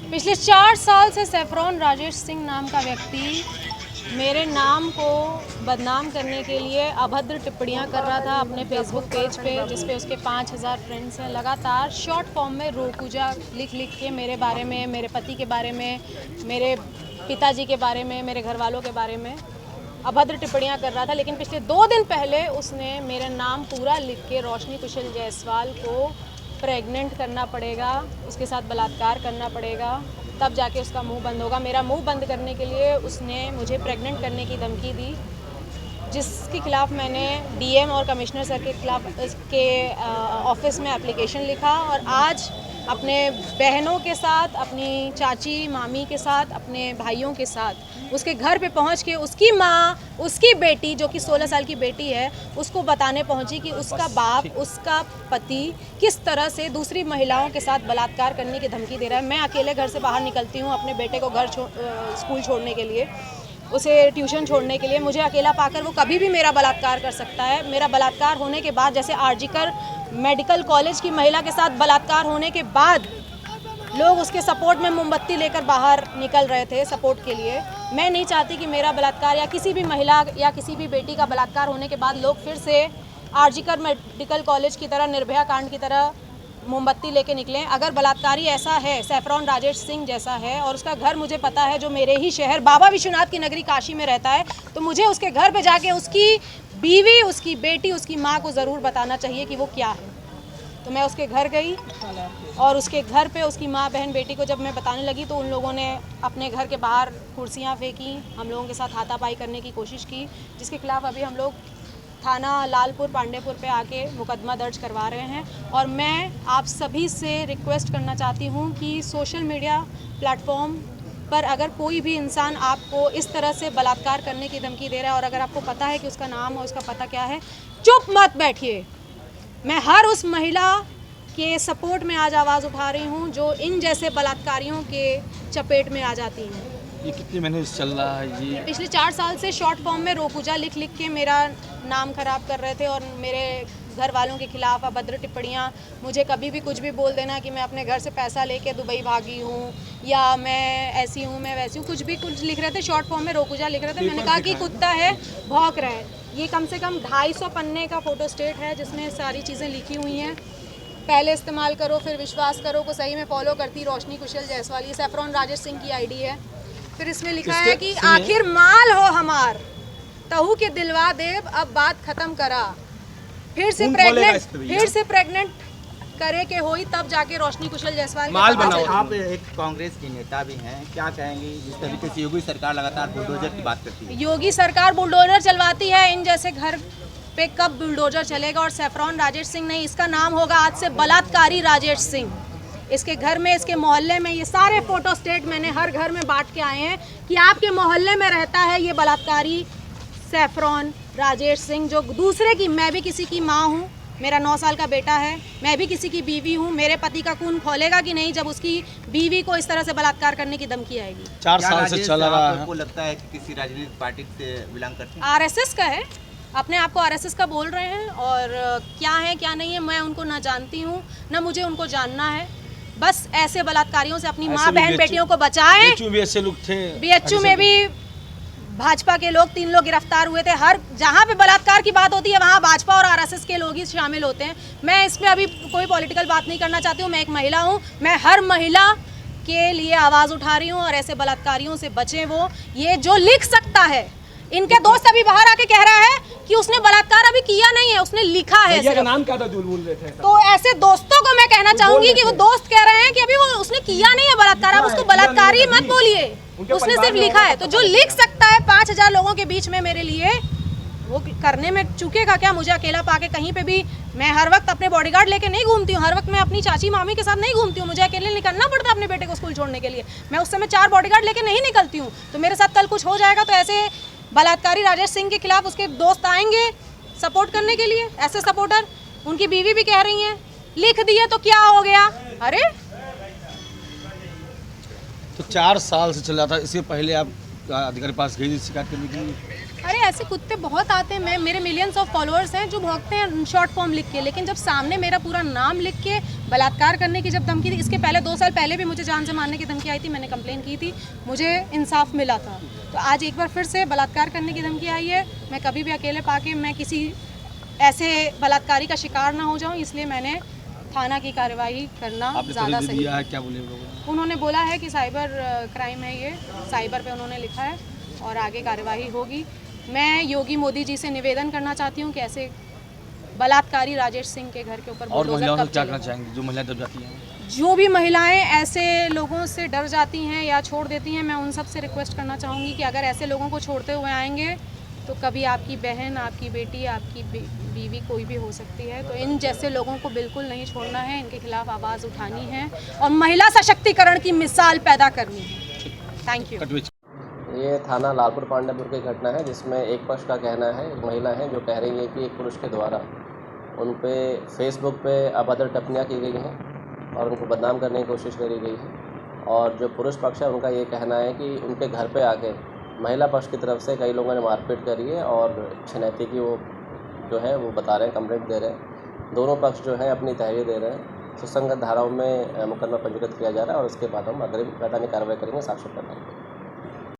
पिछले 4 साल से सैफरॉन राजेश सिंह नाम का व्यक्ति मेरे नाम को बदनाम करने के लिए अभद्र टिप्पणियां कर रहा था अपने फेसबुक पेज पे, जिस पे उसके 5000 फ्रेंड्स हैं। लगातार शॉर्ट फॉर्म में रोपूजा लिख लिख के मेरे बारे में, मेरे पति के बारे में, मेरे पिताजी के बारे में, मेरे घर वालों के बारे में अभद्र टिप्पणियां कर रहा था। लेकिन पिछले 2 दिन पहले उसने मेरा नाम पूरा लिख के रोशनी कुशल जायसवाल को प्रेग्नेंट करना पड़ेगा, उसके साथ बलात्कार करना पड़ेगा, तब जाके उसका मुंह बंद होगा। मेरा मुंह बंद करने के लिए उसने मुझे प्रेग्नेंट करने की धमकी दी, जिसके खिलाफ मैंने डीएम और कमिश्नर सर के खिलाफ के ऑफिस में एप्लीकेशन लिखा। और आज अपने बहनों के साथ, अपनी चाची मामी के साथ, अपने भाइयों के साथ उसके घर पे पहुंच के उसकी माँ, उसकी बेटी जो कि 16 साल की बेटी है, उसको बताने पहुंची कि उसका बाप, उसका पति किस तरह से दूसरी महिलाओं के साथ बलात्कार करने की धमकी दे रहा है। मैं अकेले घर से बाहर निकलती हूँ अपने बेटे को स्कूल छोड़ने के लिए, उसे ट्यूशन छोड़ने के लिए। मुझे अकेला पाकर वो कभी भी मेरा बलात्कार कर सकता है। मेरा बलात्कार होने के बाद, जैसे आरजीकर मेडिकल कॉलेज की महिला के साथ बलात्कार होने के बाद लोग उसके सपोर्ट में मोमबत्ती लेकर बाहर निकल रहे थे सपोर्ट के लिए, मैं नहीं चाहती कि मेरा बलात्कार या किसी भी महिला या किसी भी बेटी का बलात्कार होने के बाद लोग फिर से आरजीकर मेडिकल कॉलेज की तरह, निर्भया कांड की तरह मोमबत्ती लेके निकलें। अगर बलात्कारी ऐसा है, सैफरॉन राजेश सिंह जैसा है, और उसका घर मुझे पता है, जो मेरे ही शहर बाबा विश्वनाथ की नगरी काशी में रहता है, तो मुझे उसके घर पे जाके उसकी बीवी, उसकी बेटी, उसकी माँ को ज़रूर बताना चाहिए कि वो क्या है। तो मैं उसके घर गई और उसके घर पे उसकी माँ, बहन, बेटी को जब मैं बताने लगी तो उन लोगों ने अपने घर के बाहर कुर्सियाँ फेंकी, हम लोगों के साथ हाथापाई करने की कोशिश की, जिसके खिलाफ अभी हम लोग थाना लालपुर पांडेपुर पे आके मुकदमा दर्ज करवा रहे हैं। और मैं आप सभी से रिक्वेस्ट करना चाहती हूँ कि सोशल मीडिया प्लेटफॉर्म पर अगर कोई भी इंसान आपको इस तरह से बलात्कार करने की धमकी दे रहा है और अगर आपको पता है कि उसका नाम और उसका पता क्या है, चुप मत बैठिए। मैं हर उस महिला के सपोर्ट में आज आवाज़ उठा रही हूँ जो इन जैसे बलात्कारियों के चपेट में आ जाती हैं। ये कितने महीने से चल रहा है ये? पिछले 4 साल से शॉर्ट फॉर्म में रोपूजा लिख लिख के मेरा नाम खराब कर रहे थे और मेरे घर वालों के खिलाफ अभद्र टिप्पणियाँ, मुझे कभी भी कुछ भी बोल देना कि मैं अपने घर से पैसा लेके दुबई भागी हूँ या मैं ऐसी हूँ, मैं वैसी हूँ, कुछ लिख रहे थे शॉर्ट फॉर्म में रोपूजा लिख रहे थे। मैंने कहा कि कुत्ता है, भौंक रहा है। ये कम से कम 250 पन्ने का फोटो स्टेट है जिसमें सारी चीज़ें लिखी हुई हैं। पहले इस्तेमाल करो फिर विश्वास करो को सही में फॉलो करती रोशनी कुशल जायसवाल, ये सैफरॉन राजेश सिंह की आईडी है। फिर इसमें लिखा है कि आखिर माल हो हमार, तहु के दिलवा देव, अब बात खत्म करा, फिर से प्रेग्नेंट करे के होई तब जाके रोशनी कुशल जायसवाल माल बनाओ। आप एक कांग्रेस की नेता भी हैं, क्या कहेंगे जिस तरीके से योगी सरकार लगातार बुलडोजर की बात करती है? योगी सरकार बुलडोजर चलवाती है, इन जैसे घर पे कब बुलडोजर चलेगा? और सैफरॉन राजेश सिंह नहीं, इसका नाम होगा आज से बलात्कारी राजेश सिंह। इसके घर में, इसके मोहल्ले में, ये सारे फोटो स्टेट मैंने हर घर में बांट के आए हैं कि आपके मोहल्ले में रहता है ये बलात्कारी सैफरॉन राजेश सिंह, जो दूसरे की, मैं भी किसी की माँ हूँ, मेरा 9 साल का बेटा है, मैं भी किसी की बीवी हूँ। मेरे पति का खून खोलेगा कि नहीं जब उसकी बीवी को इस तरह से बलात्कार करने की धमकी आएगी? 4 साल से चल रहा है। आपको लगता है कि किसी राजनीतिक पार्टी से बिलोंग करते हैं? आरएसएस का है, अपने आप को आरएसएस का बोल रहे हैं, और क्या है क्या नहीं है मैं उनको ना जानती हूँ ना मुझे उनको जानना है। बस ऐसे बलात्कारियों से अपनी माँ, बहन, बेटियों को बचाएं। बीएचयू में भी भाजपा के लोग 3 लोग गिरफ्तार हुए थे। हर जहाँ पे बलात्कार की बात होती है वहाँ भाजपा और आरएसएस के लोग ही शामिल होते हैं। मैं इसमें अभी कोई पॉलिटिकल बात नहीं करना चाहती हूँ। मैं एक महिला हूँ, मैं हर महिला के लिए आवाज़ उठा रही हूँ और ऐसे बलात्कारियों से बचें। वो ये जो लिख सकता है, इनके दोस्त अभी बाहर आके कह रहा है कि उसने बलात्कार अभी किया नहीं है, उसने लिखा है। भैया का नाम क्या था जो बोल रहे थे? तो ऐसे दोस्तों को मैं कहना चाहूंगी कि वो दोस्त कह रहे हैं कि अभी वो उसने किया नहीं है बलात्कार, आप उसको बलात्कारी मत बोलिए, उसने सिर्फ लिखा है। तो जो लिख सकता है 5000 लोगों के बीच में मेरे लिए, वो करने में चूकेगा क्या? मुझे अकेला पाके कहीं पे भी, मैं हर वक्त अपने बॉडीगार्ड लेके नहीं घूमती हूँ, हर वक्त मैं अपनी चाची मामी के साथ नहीं घूमती हूँ, मुझे अकेले निकलना पड़ता है अपने बेटे को स्कूल छोड़ने के लिए। मैं उस समय 4 बॉडीगार्ड लेके नहीं निकलती हूँ। तो मेरे साथ कल कुछ हो जाएगा तो ऐसे बलात्कारी राजेश सिंह के खिलाफ उसके दोस्त आएंगे सपोर्ट करने के लिए। ऐसे सपोर्टर, उनकी बीवी भी कह रही हैं लिख दिए तो क्या हो गया? अरे तो 4 साल से चल रहा था। इससे पहले आप अधिकारी के पास गई थी शिकायत करने के लिए? अरे ऐसे कुत्ते बहुत आते हैं, मेरे मिलियंस ऑफ फॉलोअर्स हैं जो भौंकते हैं शॉर्ट फॉर्म लिख के, लेकिन जब सामने मेरा पूरा नाम लिख के बलात्कार करने की जब धमकी थी, इसके पहले 2 साल पहले भी मुझे जान से मारने की धमकी आई थी, मैंने कंप्लेन की थी, मुझे इंसाफ मिला था। तो आज एक बार फिर से बलात्कार करने की धमकी आई है। मैं कभी भी अकेले पाके मैं किसी ऐसे बलात्कारी का शिकार ना हो जाऊँ, इसलिए मैंने थाना की कार्रवाई करना ज़्यादा सही दिया है। क्या बोले वो लोग? उन्होंने बोला है कि साइबर क्राइम है, ये साइबर पे उन्होंने लिखा है और आगे कार्रवाई होगी। मैं योगी मोदी जी से निवेदन करना चाहती हूँ कि ऐसे बलात्कारी राजेश सिंह के घर के ऊपर और बुलडोजर महिलाओं कब से क्या चलेगा? करना चाहेंगे जो महिलाएं दब जाती हैं? जो भी महिलाएं ऐसे लोगों से डर जाती हैं या छोड़ देती हैं, मैं उन सब से रिक्वेस्ट करना चाहूँगी कि अगर ऐसे लोगों को छोड़ते हुए आएंगे तो कभी आपकी बहन, आपकी बेटी, आपकी बीवी कोई भी हो सकती है। तो इन जैसे लोगों को बिल्कुल नहीं छोड़ना है, इनके खिलाफ आवाज़ उठानी है और महिला सशक्तिकरण की मिसाल पैदा करनी है। Thank you. ये थाना लालपुर पांडेपुर की घटना है, जिसमें एक पक्ष का कहना है, एक महिला है जो कह रही है कि एक पुरुष के द्वारा उन पे फेसबुक पे अभद्र टिप्पणियाँ की गई हैं और उनको बदनाम करने की कोशिश करी गई है। और जो पुरुष पक्ष है उनका ये कहना है कि उनके घर पे आके महिला पक्ष की तरफ से कई लोगों ने मारपीट करी है और छनैती की वो जो है वो बता रहे हैं, कंप्लेंट दे रहे हैं। दोनों पक्ष जो है अपनी तहरीर दे रहे हैं। सुसंगत धाराओं में मुकदमा पंजीकृत किया जा रहा है और उसके बाद हम अग्रिम वैधानिक कार्रवाई करेंगे, साक्ष्य प्रदान करेंगे।